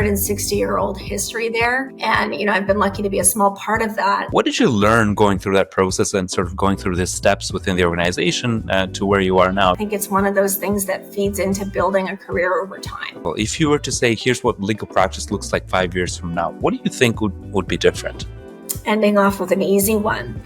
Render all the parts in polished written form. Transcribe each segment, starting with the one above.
160-year-old history there. And, I've been lucky to be a small part of that. What did you learn going through that process and sort of going through the steps within the organization to where you are now? I think it's one of those things that feeds into building a career over time. Well, if you were to say, here's what legal practice looks like 5 years from now, what do you think would be different? Ending off with an easy one.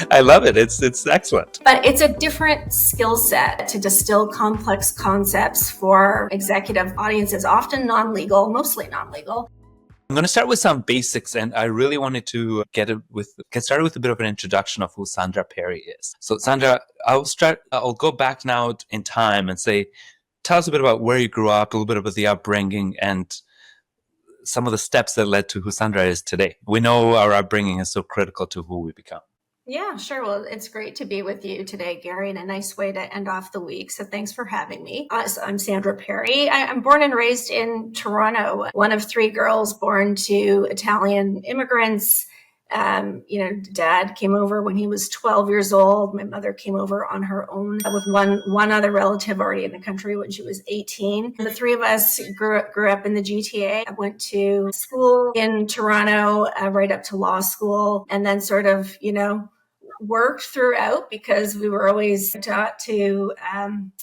I love it. It's excellent. But it's a different skill set to distill complex concepts for executive audiences, often non-legal, mostly non-legal. I'm going to start with some basics, and I really wanted to get started with a bit of an introduction of who Sandra Perri is. So Sandra, I'll go back now in time and say, tell us a bit about where you grew up, a little bit about the upbringing, and some of the steps that led to who Sandra is today. We know our upbringing is so critical to who we become. Yeah, sure. Well, it's great to be with you today, Gary, and a nice way to end off the week. So thanks for having me. So I'm Sandra Perri. I'm born and raised in Toronto, one of 3 girls born to Italian immigrants. Dad came over when he was 12 years old. My mother came over on her own with one other relative already in the country when she was 18. And the 3 of us grew up in the GTA. I went to school in Toronto, right up to law school, and then sort of, worked throughout because we were always taught to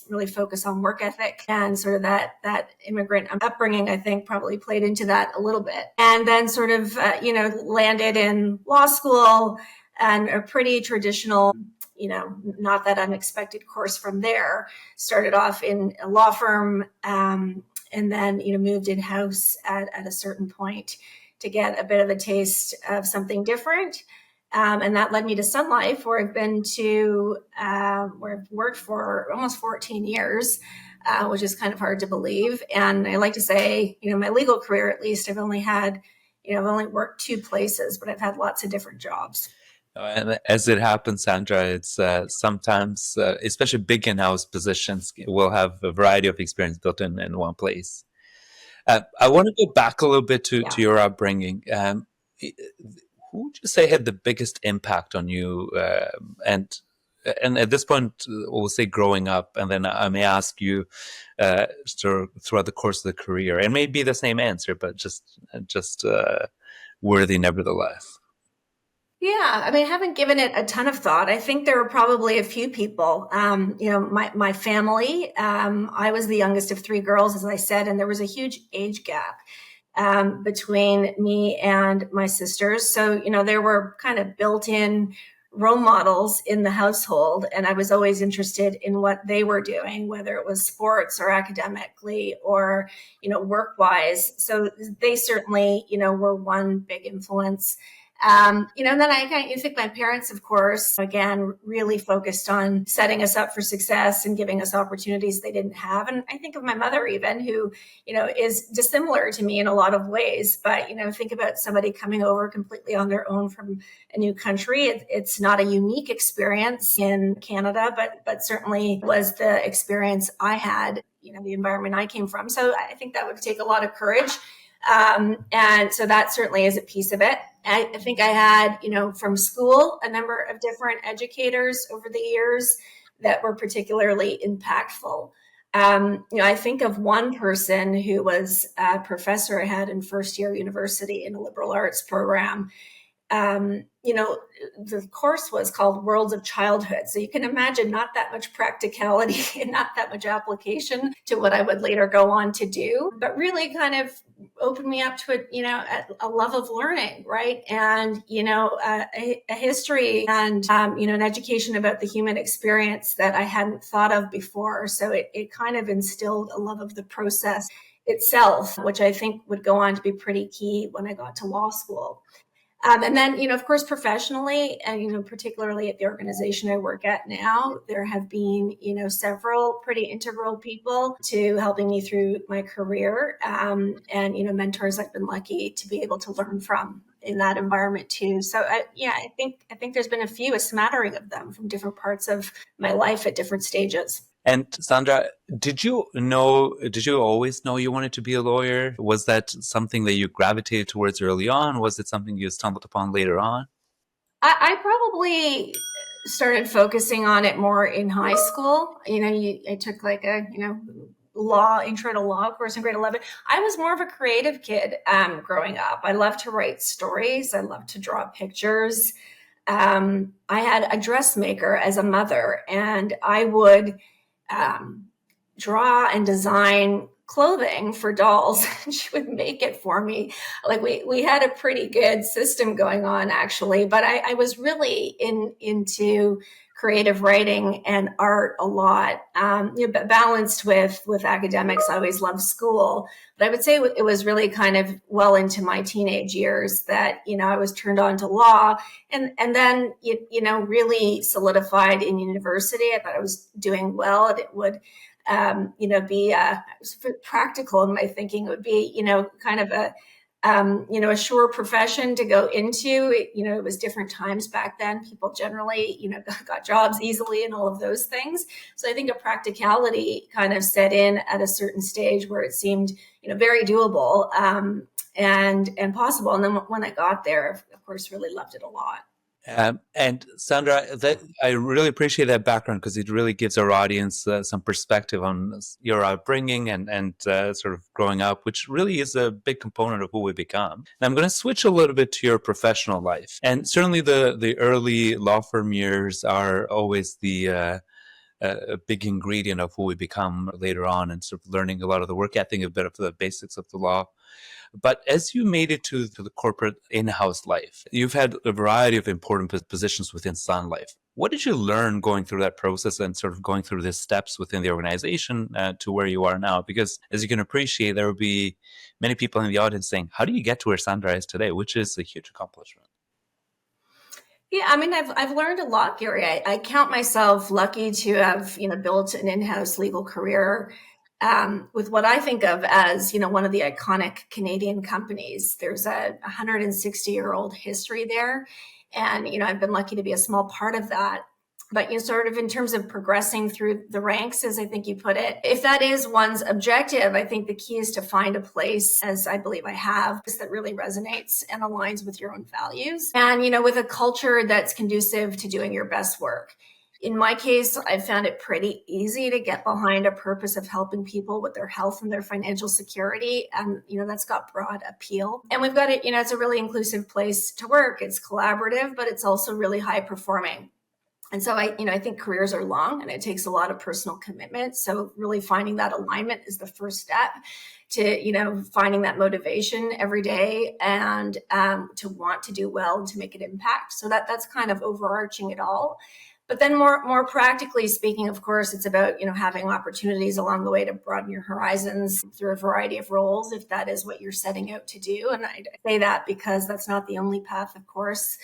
really focus on work ethic, and sort of that immigrant upbringing, I think, probably played into that a little bit. And then sort of, landed in law school and a pretty traditional, not that unexpected course from there. Started off in a law firm and then, moved in-house at a certain point to get a bit of a taste of something different. And that led me to Sun Life, where I've been to, where I've worked for almost 14 years, which is kind of hard to believe. And I like to say, my legal career, at least, I've only worked 2 places, but I've had lots of different jobs. And as it happens, Sandra, it's sometimes, especially big in-house positions, will have a variety of experience built in one place. I want to go back a little bit to your upbringing. Who would you say had the biggest impact on you? And at this point, we'll say growing up, and then I may ask you throughout the course of the career. It may be the same answer, but just worthy nevertheless. Yeah, I haven't given it a ton of thought. I think there were probably a few people. My family. I was the youngest of 3 girls, as I said, and there was a huge age gap between me and my sisters. So, there were kind of built-in role models in the household, and I was always interested in what they were doing, whether it was sports or academically or, work-wise. So they certainly, were one big influence. And then I think my parents, of course, again, really focused on setting us up for success and giving us opportunities they didn't have. And I think of my mother even, who, is dissimilar to me in a lot of ways. But, think about somebody coming over completely on their own from a new country. It's not a unique experience in Canada, but certainly was the experience I had, the environment I came from. So I think that would take a lot of courage. And so that certainly is a piece of it. I think I had, from school, a number of different educators over the years that were particularly impactful. I think of one person who was a professor I had in first year university in a liberal arts program. The course was called Worlds of Childhood. So you can imagine not that much practicality and not that much application to what I would later go on to do, but really kind of opened me up to a love of learning, right? And, a history and, an education about the human experience that I hadn't thought of before. So it kind of instilled a love of the process itself, which I think would go on to be pretty key when I got to law school. And then, of course, professionally, and, particularly at the organization I work at now, there have been, several pretty integral people to helping me through my career. And, mentors I've been lucky to be able to learn from in that environment too. So, I think there's been a smattering of them from different parts of my life at different stages. And Sandra, did you always know you wanted to be a lawyer? Was that something that you gravitated towards early on? Was it something you stumbled upon later on? I probably started focusing on it more in high school. I took like a, intro to law course in grade 11. I was more of a creative kid growing up. I loved to write stories. I loved to draw pictures. I had a dressmaker as a mother, and I would draw and design clothing for dolls, and she would make it for me. Like we had a pretty good system going on, actually, but I was really into creative writing and art a lot, but balanced with academics. I always loved school, but I would say it was really kind of well into my teenage years that I was turned on to law, and then really solidified in university. I thought I was doing well, and it would be practical in my thinking. It would be kind of a sure profession to go into. It was different times back then. People generally, got jobs easily and all of those things. So I think a practicality kind of set in at a certain stage where it seemed, very doable and possible. And then when I got there, of course, really loved it a lot. And Sandra, I really appreciate that background because it really gives our audience some perspective on your upbringing and sort of growing up, which really is a big component of who we become. And I'm going to switch a little bit to your professional life. And certainly the early law firm years are always a big ingredient of who we become later on, and sort of learning a lot of the work ethic, a bit of the basics of the law. But as you made it to the corporate in-house life, you've had a variety of important positions within Sun Life. What did you learn going through that process and sort of going through the steps within the organization to where you are now? Because as you can appreciate, there will be many people in the audience saying, how do you get to where Sandra is today? Which is a huge accomplishment. Yeah, I mean, I've learned a lot, Gary. I count myself lucky to have, built an in-house legal career with what I think of as, one of the iconic Canadian companies. There's a 160-year-old history there. And, I've been lucky to be a small part of that. But, sort of in terms of progressing through the ranks, as I think you put it, if that is one's objective, I think the key is to find a place, as I believe I have, that really resonates and aligns with your own values. And, with a culture that's conducive to doing your best work. In my case, I found it pretty easy to get behind a purpose of helping people with their health and their financial security. And, that's got broad appeal. And we've got it, it's a really inclusive place to work. It's collaborative, but it's also really high performing. And so I think careers are long and it takes a lot of personal commitment. So really finding that alignment is the first step to, finding that motivation every day and to want to do well and to make an impact. So that's kind of overarching it all. But then more practically speaking, of course, it's about, having opportunities along the way to broaden your horizons through a variety of roles, if that is what you're setting out to do. And I say that because that's not the only path, of course.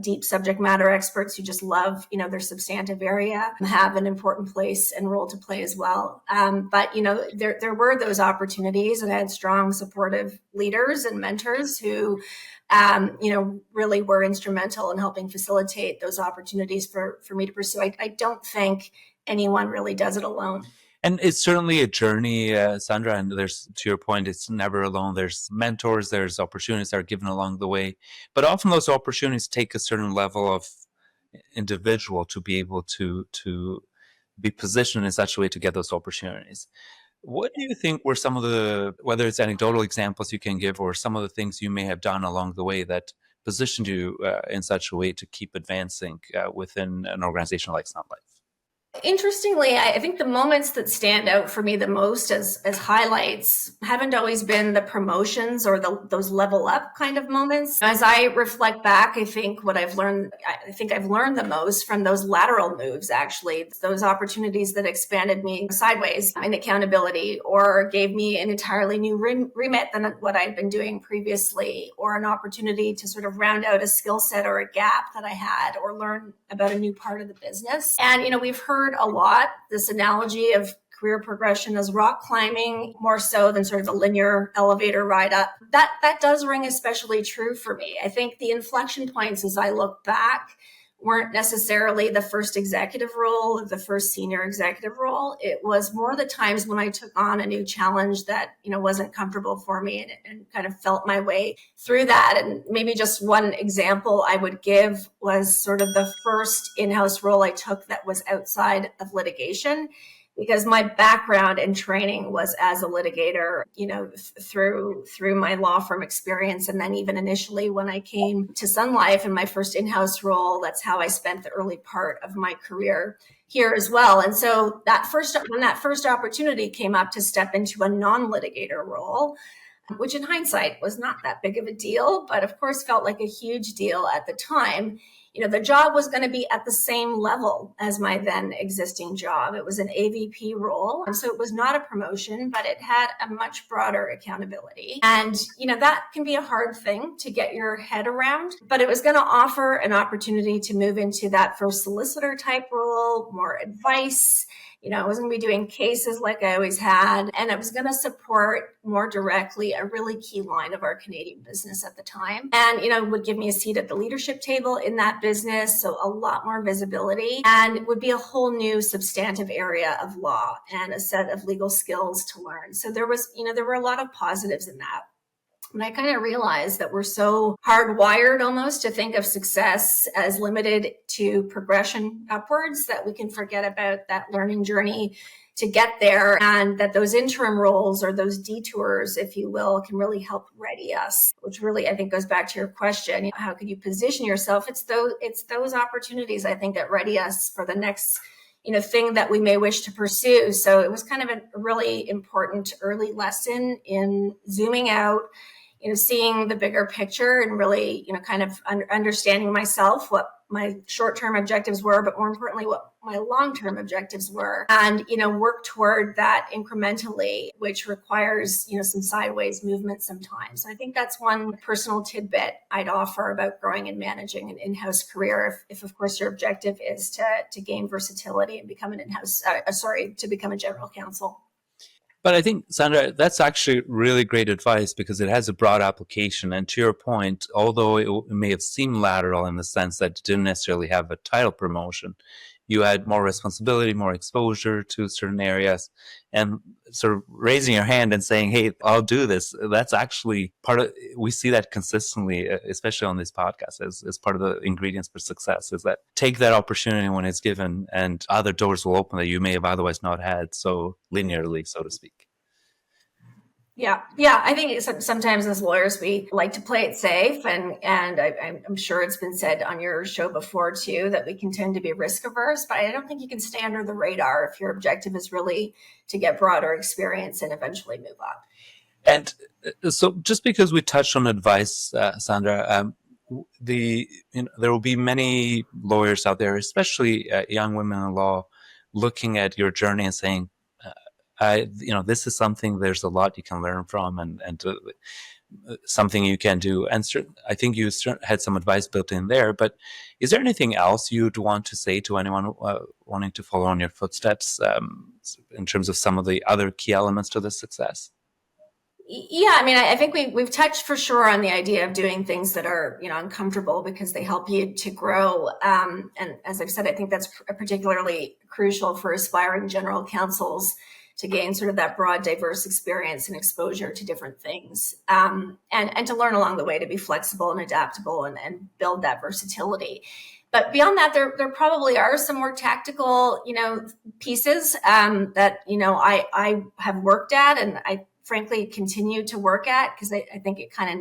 Deep subject matter experts who just love, their substantive area have an important place and role to play as well. But there were those opportunities, and I had strong, supportive leaders and mentors who, really were instrumental in helping facilitate those opportunities for me to pursue. I don't think anyone really does it alone. And it's certainly a journey, Sandra, and there's, to your point, it's never alone. There's mentors, there's opportunities that are given along the way. But often those opportunities take a certain level of individual to be able to be positioned in such a way to get those opportunities. What do you think were some of whether it's anecdotal examples you can give or some of the things you may have done along the way that positioned you in such a way to keep advancing within an organization like Sun Life? Interestingly, I think the moments that stand out for me the most as highlights haven't always been the promotions or those level up kind of moments. As I reflect back, I think I've learned the most from those lateral moves, actually, those opportunities that expanded me sideways in accountability or gave me an entirely new remit than what I'd been doing previously, or an opportunity to sort of round out a skill set or a gap that I had or learn about a new part of the business. And, we've heard a lot this analogy of career progression as rock climbing, more so than sort of a linear elevator ride up. That does ring especially true for me. I think the inflection points as I look back weren't necessarily the first executive role or the first senior executive role. It was more the times when I took on a new challenge that, wasn't comfortable for me and kind of felt my way through that. And maybe just one example I would give was sort of the first in-house role I took that was outside of litigation. because my background and training was as a litigator, through my law firm experience. And then even initially when I came to Sun Life in my first in-house role, that's how I spent the early part of my career here as well. And so when that first opportunity came up to step into a non-litigator role, which in hindsight was not that big of a deal, but of course felt like a huge deal at the time. The job was going to be at the same level as my then existing job. It was an AVP role. And so it was not a promotion, but it had a much broader accountability. And, that can be a hard thing to get your head around, but it was going to offer an opportunity to move into that first solicitor type role, more advice. I wasn't going to be doing cases like I always had, and I was going to support more directly a really key line of our Canadian business at the time. And, would give me a seat at the leadership table in that business. So a lot more visibility, and it would be a whole new substantive area of law and a set of legal skills to learn. So there were a lot of positives in that. And I kind of realized that we're so hardwired almost to think of success as limited to progression upwards that we can forget about that learning journey to get there, and that those interim roles or those detours, if you will, can really help ready us, which really, I think, goes back to your question. How can you position yourself? It's those opportunities, I think, that ready us for the next thing that we may wish to pursue. So it was kind of a really important early lesson in zooming out, seeing the bigger picture and really, kind of understanding myself, what my short-term objectives were, but more importantly, what my long-term objectives were, and, work toward that incrementally, which requires, some sideways movement sometimes. So I think that's one personal tidbit I'd offer about growing and managing an in-house career. If of course, your objective is to gain versatility and become to become a general counsel. But I think, Sandra, that's actually really great advice because it has a broad application. And to your point, although it may have seemed lateral in the sense that it didn't necessarily have a title promotion, you had more responsibility, more exposure to certain areas, and sort of raising your hand and saying, hey, I'll do this. That's actually we see that consistently, especially on this podcast, as part of the ingredients for success, is that take that opportunity when it's given and other doors will open that you may have otherwise not had so linearly, so to speak. Yeah. I think sometimes as lawyers, we like to play it safe. And I'm sure it's been said on your show before, too, that we can tend to be risk averse. But I don't think you can stay under the radar if your objective is really to get broader experience and eventually move up. And so just because we touched on advice, Sandra, there will be many lawyers out there, especially young women in law, looking at your journey and saying, this is something, there's a lot you can learn from and something you can do. And I think you had some advice built in there, but is there anything else you'd want to say to anyone wanting to follow on your footsteps in terms of some of the other key elements to this success? Yeah, I think we've touched for sure on the idea of doing things that are, uncomfortable because they help you to grow. And as I've said, I think that's particularly crucial for aspiring general counsels to gain sort of that broad, diverse experience and exposure to different things, and to learn along the way to be flexible and adaptable and build that versatility. But beyond that, there probably are some more tactical, pieces that, I have worked at and I frankly continue to work at because I think it kind of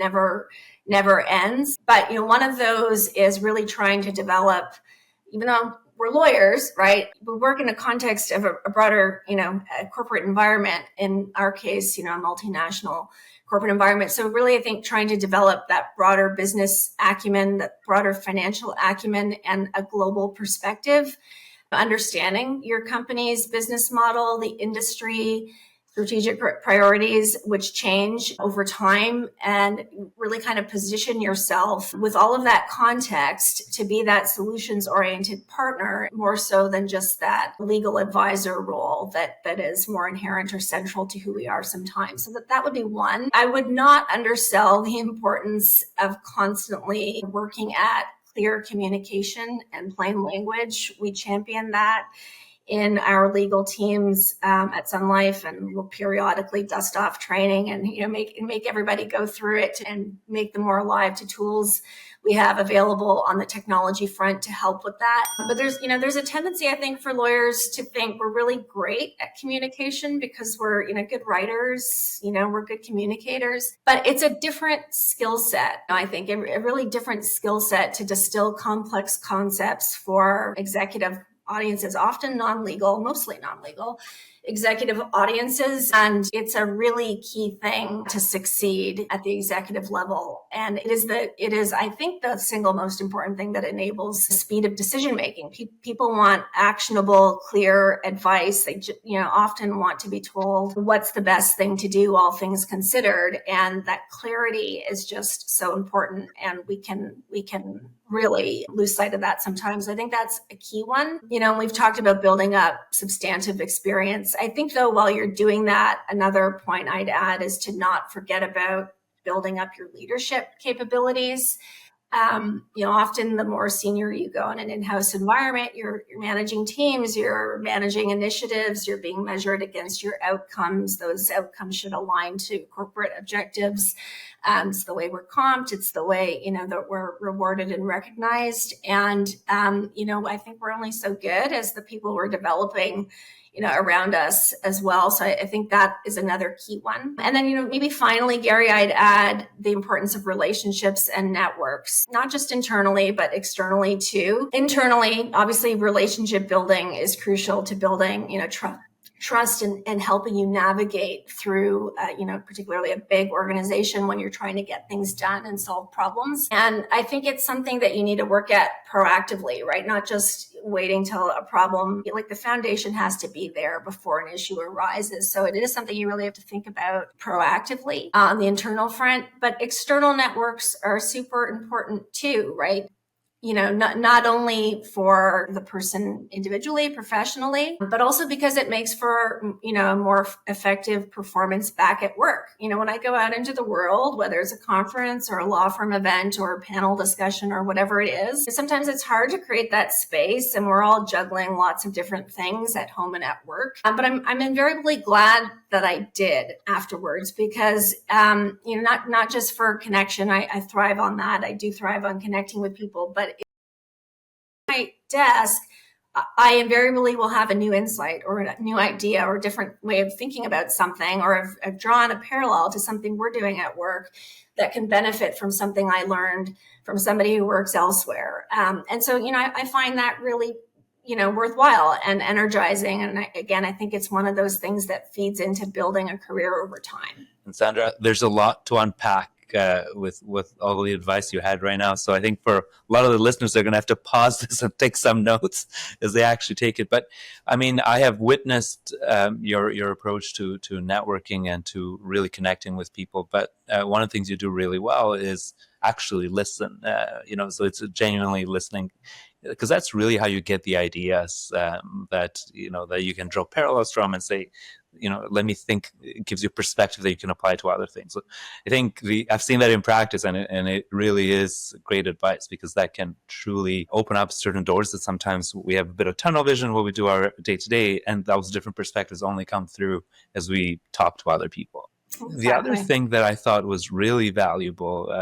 never ends. But, one of those is really trying to develop, even though we're lawyers, right? We work in a context of a broader, a corporate environment. In our case, a multinational corporate environment. So really, I think trying to develop that broader business acumen, that broader financial acumen, and a global perspective, understanding your company's business model, the industry, strategic priorities, which change over time, and really kind of position yourself with all of that context to be that solutions-oriented partner, more so than just that legal advisor role that is more inherent or central to who we are sometimes. So that would be one. I would not undersell the importance of constantly working at clear communication and plain language. We champion that in our legal teams at Sun Life, and we'll periodically dust off training and make everybody go through it and make them more alive to tools we have available on the technology front to help with that. But there's a tendency, I think, for lawyers to think we're really great at communication because we're good writers, we're good communicators, but it's a different skill set. I think a really different skill set to distill complex concepts for executive audiences, often non-legal, mostly non-legal executive audiences. And it's a really key thing to succeed at the executive level. And it is, I think, the single most important thing that enables the speed of decision making. People want actionable, clear advice. They often want to be told what's the best thing to do, all things considered. And that clarity is just so important. And we can really lose sight of that sometimes. I think that's a key one. We've talked about building up substantive experience. I think, though, while you're doing that, another point I'd add is to not forget about building up your leadership capabilities. Often the more senior you go in an in-house environment, you're managing teams, you're managing initiatives, you're being measured against your outcomes. Those outcomes should align to corporate objectives. It's the way we're comped. It's the way, that we're rewarded and recognized. And, I think we're only so good as the people we're developing around us as well. So I think that is another key one. And then, maybe finally, Gary, I'd add the importance of relationships and networks, not just internally, but externally too. Internally, obviously, relationship building is crucial to building, trust and helping you navigate through, particularly a big organization when you're trying to get things done and solve problems. And I think it's something that you need to work at proactively, right? Not just waiting till a problem, like the foundation has to be there before an issue arises. So it is something you really have to think about proactively on the internal front, but external networks are super important too, right? Not only for the person individually, professionally, but also because it makes for, a more effective performance back at work. When I go out into the world, whether it's a conference or a law firm event or a panel discussion or whatever it is, sometimes it's hard to create that space, and we're all juggling lots of different things at home and at work. But I'm invariably glad that I did afterwards because, not just for connection, I thrive on that. I do thrive on connecting with people, but my desk, I invariably will have a new insight or a new idea or a different way of thinking about something, or I've drawn a parallel to something we're doing at work that can benefit from something I learned from somebody who works elsewhere. And so, I find that really, worthwhile and energizing. And I think it's one of those things that feeds into building a career over time. And Sandra, there's a lot to unpack with all the advice you had right now. So I think for a lot of the listeners, they're going to have to pause this and take some notes as they actually take it. But I mean, I have witnessed your approach to networking and to really connecting with people. But one of the things you do really well is actually listen. So it's genuinely listening, because that's really how you get the ideas that you can draw parallels from and say, let me think. It gives you perspective that you can apply to other things. So I think I've seen that in practice, and it really is great advice, because that can truly open up certain doors that sometimes we have a bit of tunnel vision when we do our day to day, and those different perspectives only come through as we talk to other people. Exactly. The other thing that I thought was really valuable,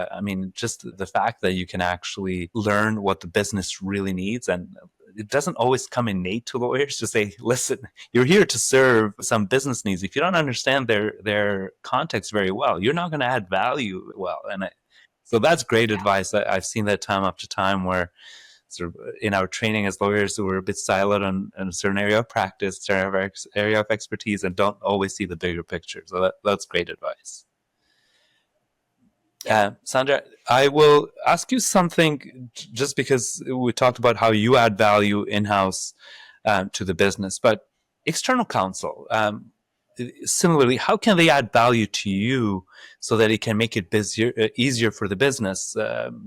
just the fact that you can actually learn what the business really needs, and it doesn't always come innate to lawyers to say, listen, you're here to serve some business needs. If you don't understand their context very well, you're not going to add value well. And so that's great advice. I've seen that time after time where sort of in our training as lawyers, we're a bit siloed on a certain area of practice, certain area of expertise, and don't always see the bigger picture. So that's great advice. Sandra, I will ask you something, just because we talked about how you add value in-house to the business, but external counsel, similarly, how can they add value to you so that it can make it easier for the business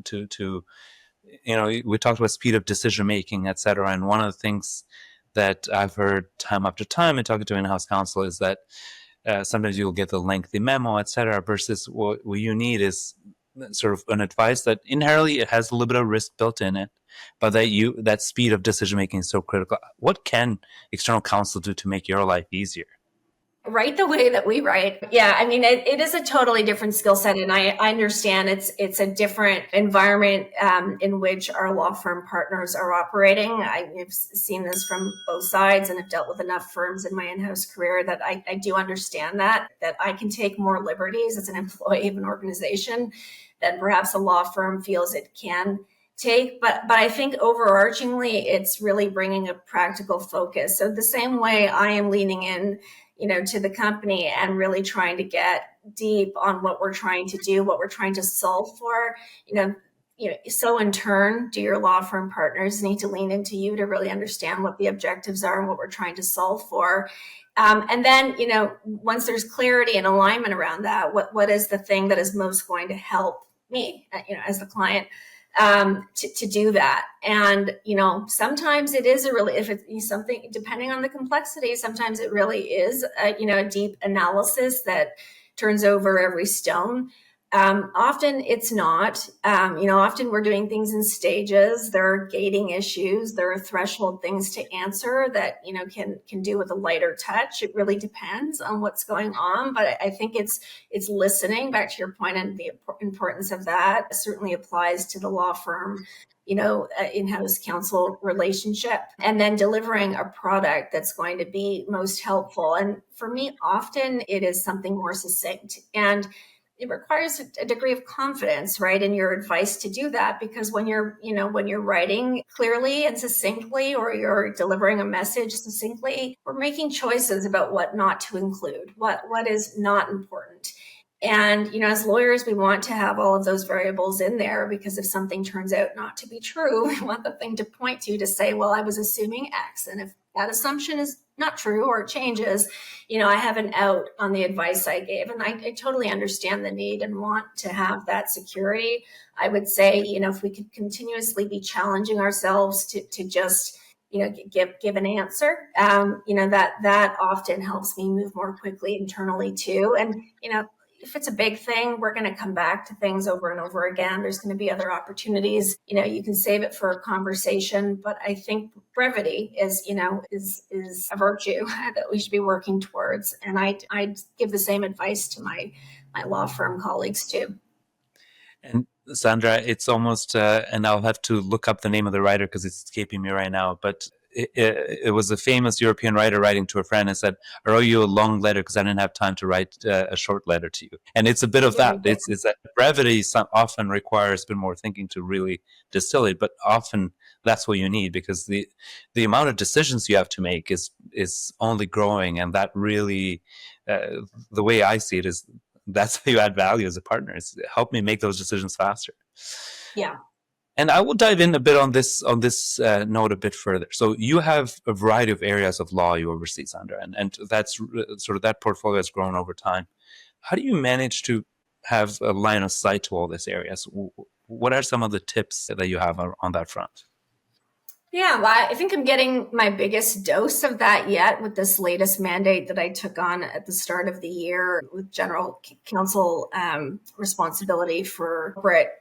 to we talked about speed of decision making, et cetera. And one of the things that I've heard time after time in talking to in-house counsel is that sometimes you'll get the lengthy memo, et cetera, versus what you need is sort of an advice that inherently it has a little bit of risk built in it. but that speed of decision making is so critical. What can external counsel do to make your life easier? Write the way that we write. Yeah, I mean, it is a totally different skill set, and I understand it's a different environment in which our law firm partners are operating. I've seen this from both sides, and have dealt with enough firms in my in-house career that I do understand that I can take more liberties as an employee of an organization than perhaps a law firm feels it can take. But I think overarchingly, it's really bringing a practical focus. So the same way I am leaning in, to the company and really trying to get deep on what we're trying to do, what we're trying to solve for, so in turn, do your law firm partners need to lean into you to really understand what the objectives are and what we're trying to solve for. And then, once there's clarity and alignment around that, what is the thing that is most going to help me, as the client, to do that. And, sometimes it is if it's something, depending on the complexity, sometimes it really is, a deep analysis that turns over every stone. Often it's not. Often we're doing things in stages. There are gating issues. There are threshold things to answer that can do with a lighter touch. It really depends on what's going on. But I think it's listening. Back to your point, and the importance of that certainly applies to the law firm, in-house counsel relationship, and then delivering a product that's going to be most helpful. And for me, often it is something more succinct, and it requires a degree of confidence, right, in your advice to do that, because when you're writing clearly and succinctly, or you're delivering a message succinctly, we're making choices about what not to include, what is not important. And, as lawyers, we want to have all of those variables in there, because if something turns out not to be true, we want the thing to point to say, well, I was assuming X. And if that assumption is not true or changes, I have an out on the advice I gave. And I totally understand the need and want to have that security. I would say, if we could continuously be challenging ourselves to just, give an answer, that often helps me move more quickly internally too. And, if it's a big thing, we're going to come back to things over and over again. There's going to be other opportunities. You can save it for a conversation, but I think brevity is a virtue that we should be working towards. And I give the same advice to my law firm colleagues too. And Sandra, it's almost, and I'll have to look up the name of the writer because it's escaping me right now, but it was a famous European writer writing to a friend and said, I wrote you a long letter because I didn't have time to write a short letter to you. And it's a bit of that. It's that brevity often requires a bit more thinking to really distill it, but often that's what you need, because the amount of decisions you have to make is only growing. And that really, the way I see it is, that's how you add value as a partner. It's help me make those decisions faster. Yeah. And I will dive in a bit on this note a bit further. So you have a variety of areas of law you oversee, Sandra, and that's sort of that portfolio has grown over time. How do you manage to have a line of sight to all these areas? What are some of the tips that you have on that front? Yeah, well, I think I'm getting my biggest dose of that yet with this latest mandate that I took on at the start of the year with general counsel responsibility for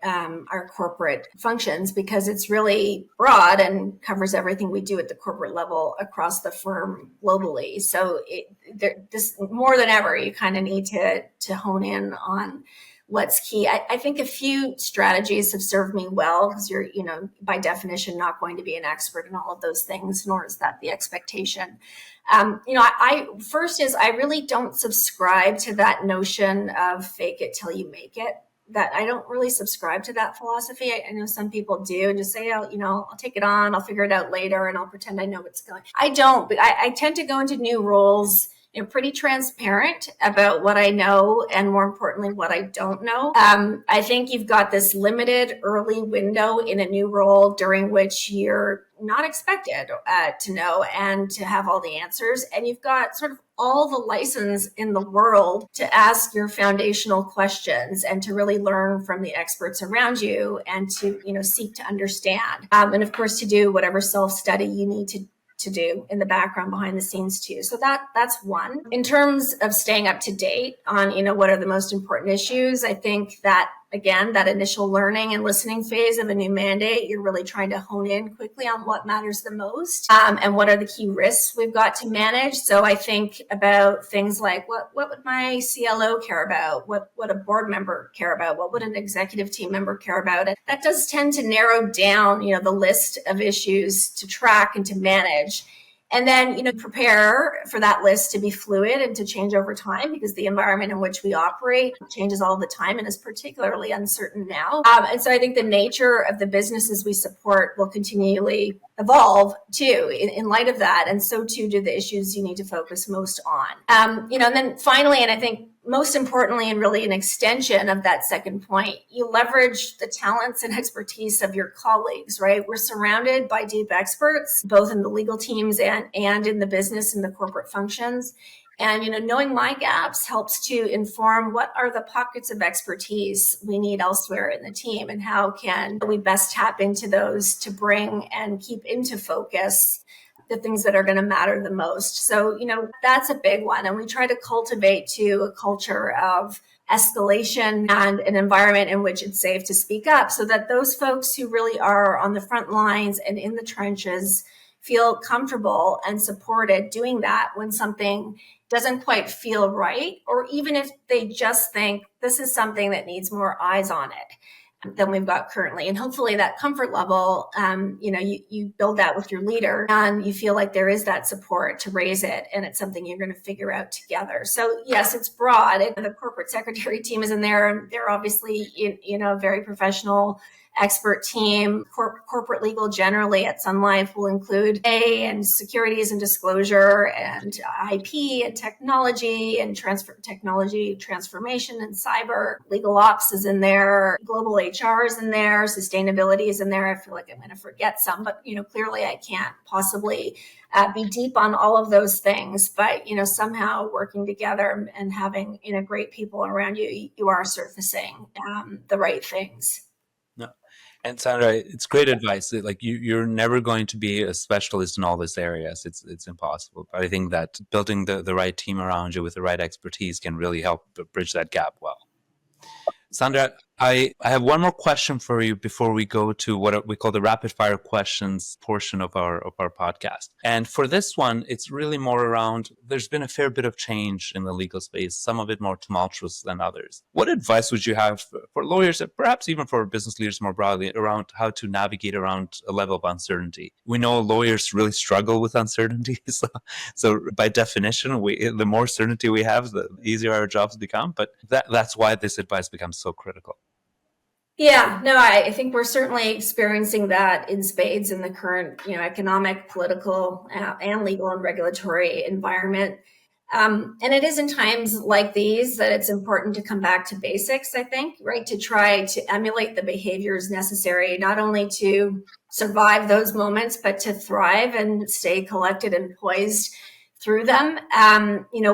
our corporate functions, because it's really broad and covers everything we do at the corporate level across the firm globally. So this more than ever, you kind of need to hone in on what's key. I think a few strategies have served me well, because you're, by definition, not going to be an expert in all of those things, nor is that the expectation. First is I really don't subscribe to that notion of fake it till you make it. That I don't really subscribe to that philosophy. I know some people do, and just say, I'll take it on, I'll figure it out later, and I'll pretend I know what's going. I don't, but I tend to go into new roles pretty transparent about what I know, and more importantly, what I don't know. I think you've got this limited early window in a new role during which you're not expected to know and to have all the answers. And you've got sort of all the license in the world to ask your foundational questions and to really learn from the experts around you, and to, seek to understand. And of course, to do whatever self-study you need to do in the background behind the scenes too. So that's one. In terms of staying up to date on, what are the most important issues, I think that again, that initial learning and listening phase of a new mandate. You're really trying to hone in quickly on what matters the most, and what are the key risks we've got to manage. So I think about things like what would my CLO care about? What would a board member care about? What would an executive team member care about? And that does tend to narrow down, the list of issues to track and to manage. And then, prepare for that list to be fluid and to change over time, because the environment in which we operate changes all the time and is particularly uncertain now. And so I think the nature of the businesses we support will continually evolve too in light of that. And so too do the issues you need to focus most on. And then finally, and I think most importantly, and really an extension of that second point, you leverage the talents and expertise of your colleagues, right? We're surrounded by deep experts, both in the legal teams and in the business and the corporate functions. And, knowing my gaps helps to inform what are the pockets of expertise we need elsewhere in the team, and how can we best tap into those to bring and keep into focus the things that are going to matter the most. So, that's a big one. And we try to cultivate too a culture of escalation and an environment in which it's safe to speak up, so that those folks who really are on the front lines and in the trenches feel comfortable and supported doing that when something doesn't quite feel right, or even if they just think this is something that needs more eyes on it than we've got currently. And hopefully that comfort level, you build that with your leader, and you feel like there is that support to raise it, and it's something you're going to figure out together. So yes, it's broad. The corporate secretary team is in there, and they're obviously, a very professional expert team. Corporate legal generally at Sun Life will include and securities and disclosure and IP and technology and technology transformation and cyber. Legal ops is in there. Global HR is in there. Sustainability is in there. I feel like I'm going to forget some, but clearly I can't possibly be deep on all of those things. But somehow working together and having great people around you, you are surfacing the right things. No. And Sandra, it's great advice. Like you're never going to be a specialist in all these areas. It's impossible. But I think that building the right team around you with the right expertise can really help bridge that gap well. Sandra, I have one more question for you before we go to what we call the rapid fire questions portion of our podcast. And for this one, it's really more around, there's been a fair bit of change in the legal space, some of it more tumultuous than others. What advice would you have for lawyers, perhaps even for business leaders more broadly, around how to navigate around a level of uncertainty? We know lawyers really struggle with uncertainty. So by definition, the more certainty we have, the easier our jobs become. But that's why this advice becomes so critical. Yeah, no, I think we're certainly experiencing that in spades in the current, economic, political, and legal and regulatory environment. And it is in times like these that it's important to come back to basics, I think, right? To try to emulate the behaviors necessary, not only to survive those moments, but to thrive and stay collected and poised through them.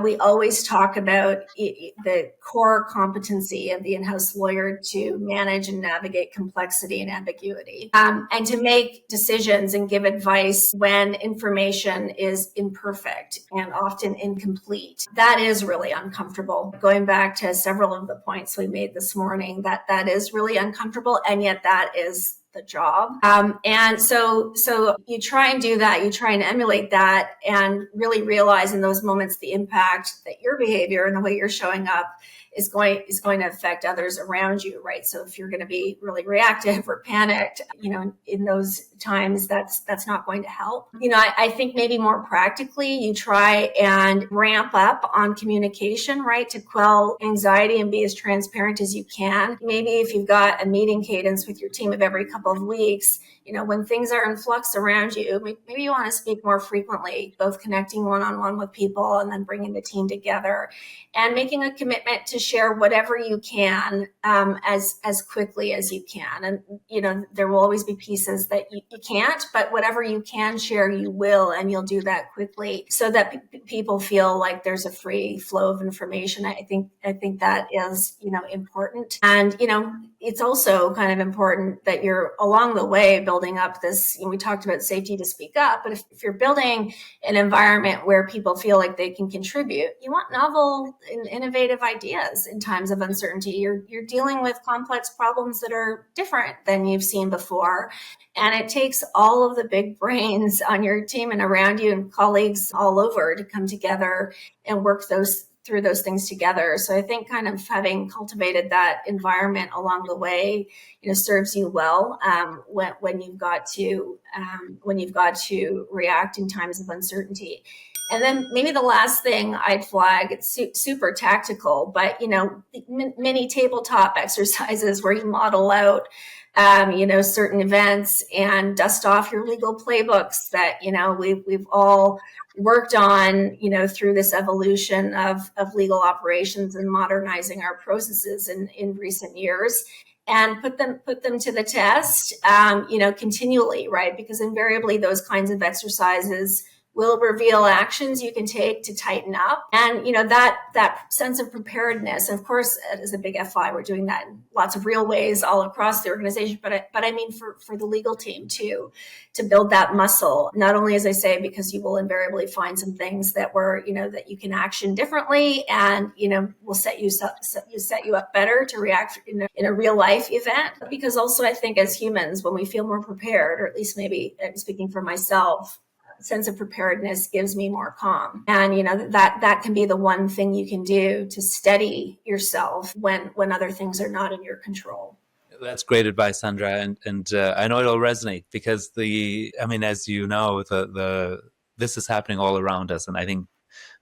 We always talk about the core competency of the in-house lawyer to manage and navigate complexity and ambiguity, and to make decisions and give advice when information is imperfect and often incomplete. That is really uncomfortable. Going back to several of the points we made this morning, that is really uncomfortable, and yet that is the job. And so you try and do that, you try and emulate that, and really realize in those moments the impact that your behavior and the way you're showing up is going to affect others around you, right? So if you're going to be really reactive or panicked, in those times, that's not going to help. I think maybe more practically, you try and ramp up on communication, right? To quell anxiety and be as transparent as you can. Maybe if you've got a meeting cadence with your team of every couple of weeks, when things are in flux around you, maybe you want to speak more frequently, both connecting one-on-one with people and then bringing the team together and making a commitment to share whatever you can as quickly as you can. And, there will always be pieces that you can't, but whatever you can share, you will, and you'll do that quickly so that people feel like there's a free flow of information. I think that is, important. And, it's also kind of important that you're along the way building up this, we talked about safety to speak up, but if you're building an environment where people feel like they can contribute, you want novel and innovative ideas in times of uncertainty. You're dealing with complex problems that are different than you've seen before. And it takes all of the big brains on your team and around you and colleagues all over to come together and work through those things together. So I think kind of having cultivated that environment along the way, serves you well when you've got to react in times of uncertainty. And then maybe the last thing I'd flag, it's super tactical, but mini tabletop exercises where you model out certain events and dust off your legal playbooks that we've all worked on, through this evolution of legal operations and modernizing our processes in recent years, and put them to the test, continually, right? Because invariably those kinds of exercises will reveal actions you can take to tighten up. And, that sense of preparedness, of course, as a big FI, we're doing that in lots of real ways all across the organization. But I mean, for the legal team too, to build that muscle, not only, as I say, because you will invariably find some things that that you can action differently and, will set you up better to react in a real life event. Because also I think as humans, when we feel more prepared, or at least maybe I'm speaking for myself, sense of preparedness gives me more calm. And, that can be the one thing you can do to steady yourself when other things are not in your control. That's great advice, Sandra. And I know it'll resonate because as you know, this is happening all around us. And I think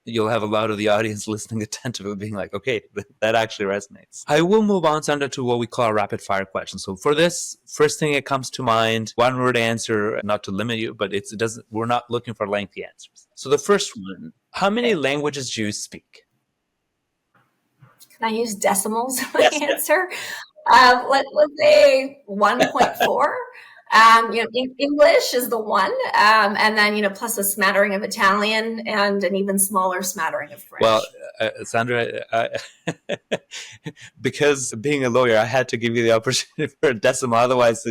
you'll have a lot of the audience listening attentively being like, okay, that actually resonates. I will move on, Sandra, to what we call a rapid fire question. So for this, first thing that comes to mind, one word answer, not to limit you, but we're not looking for lengthy answers. So the first one, how many languages do you speak? Can I use decimals in my answer? Let's say 1.4. English is the one, and then plus a smattering of Italian and an even smaller smattering of French. Well, Sandra, because being a lawyer, I had to give you the opportunity for a decimal. Otherwise,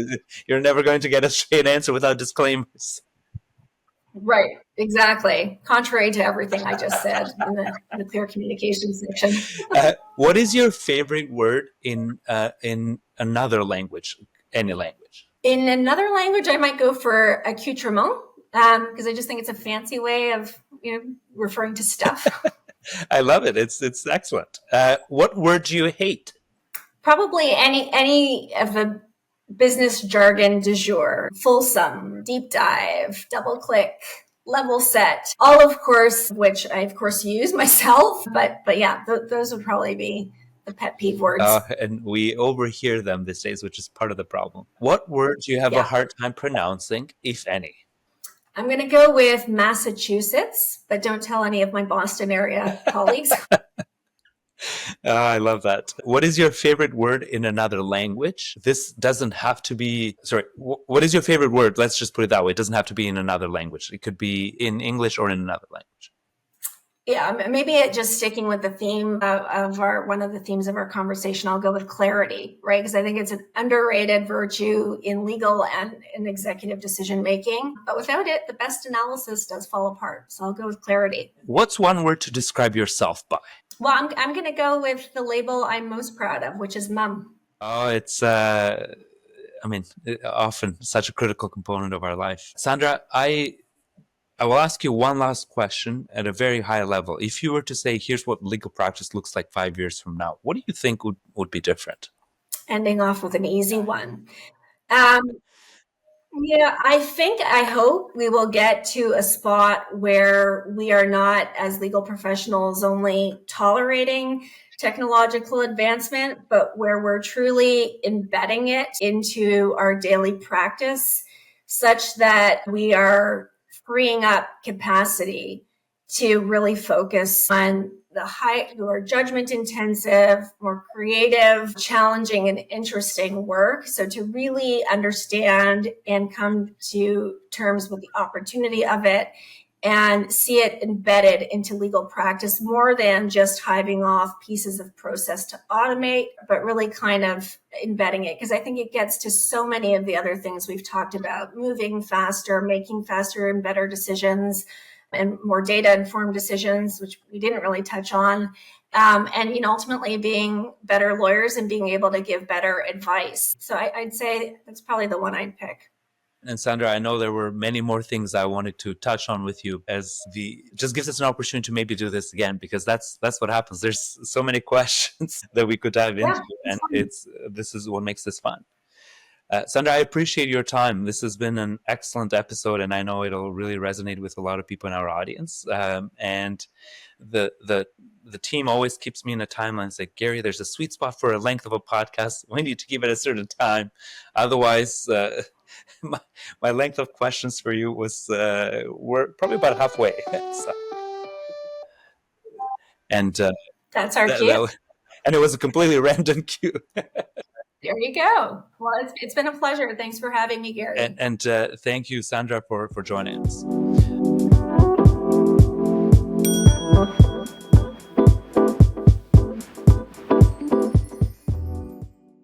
you're never going to get a straight answer without disclaimers. Right, exactly. Contrary to everything I just said in the clear communication section. What is your favorite word in another language, any language? In another language, I might go for accoutrement, because I just think it's a fancy way of referring to stuff. I love it. It's excellent. What word do you hate? Probably any of the business jargon du jour: fulsome, deep dive, double click, level set, all of course, which I of course use myself. But yeah, those would probably be the pet peeve words. And we overhear them these days, which is part of the problem. What word do you have a hard time pronouncing, if any? I'm going to go with Massachusetts, but don't tell any of my Boston area colleagues. I love that. What is your favorite word in another language? This doesn't have to be, what is your favorite word? Let's just put it that way. It doesn't have to be in another language. It could be in English or in another language. Yeah, maybe just sticking with the theme of one of the themes of our conversation, I'll go with clarity, right? Because I think it's an underrated virtue in legal and in executive decision making. But without it, the best analysis does fall apart. So I'll go with clarity. What's one word to describe yourself by? Well, I'm going to go with the label I'm most proud of, which is mum. Oh, it's often such a critical component of our life. Sandra, I will ask you one last question at a very high level. If you were to say, here's what legal practice looks like 5 years from now, what do you think would be different? Ending off with an easy one. I hope we will get to a spot where we are not, as legal professionals, only tolerating technological advancement, but where we're truly embedding it into our daily practice such that we are freeing up capacity to really focus on the more judgment intensive, more creative, challenging, and interesting work. So to really understand and come to terms with the opportunity of it and see it embedded into legal practice more than just hiving off pieces of process to automate, but really kind of embedding it. Because I think it gets to so many of the other things we've talked about, moving faster, making faster and better decisions, and more data-informed decisions, which we didn't really touch on. And ultimately being better lawyers and being able to give better advice. So I'd say that's probably the one I'd pick. And Sandra, I know there were many more things I wanted to touch on with you, as the just gives us an opportunity to maybe do this again, because that's what happens. There's so many questions that we could dive into, and this is what makes this fun. Sandra, I appreciate your time. This has been an excellent episode, and I know it'll really resonate with a lot of people in our audience. And the team always keeps me in a timeline. It's like, Gary, there's a sweet spot for a length of a podcast. We need to keep it a certain time. Otherwise, my length of questions for you was we're probably about halfway. So, and that's our cue. And it was a completely random cue. There you go. Well, it's been a pleasure. Thanks for having me, Gary. And thank you, Sandra, for joining us.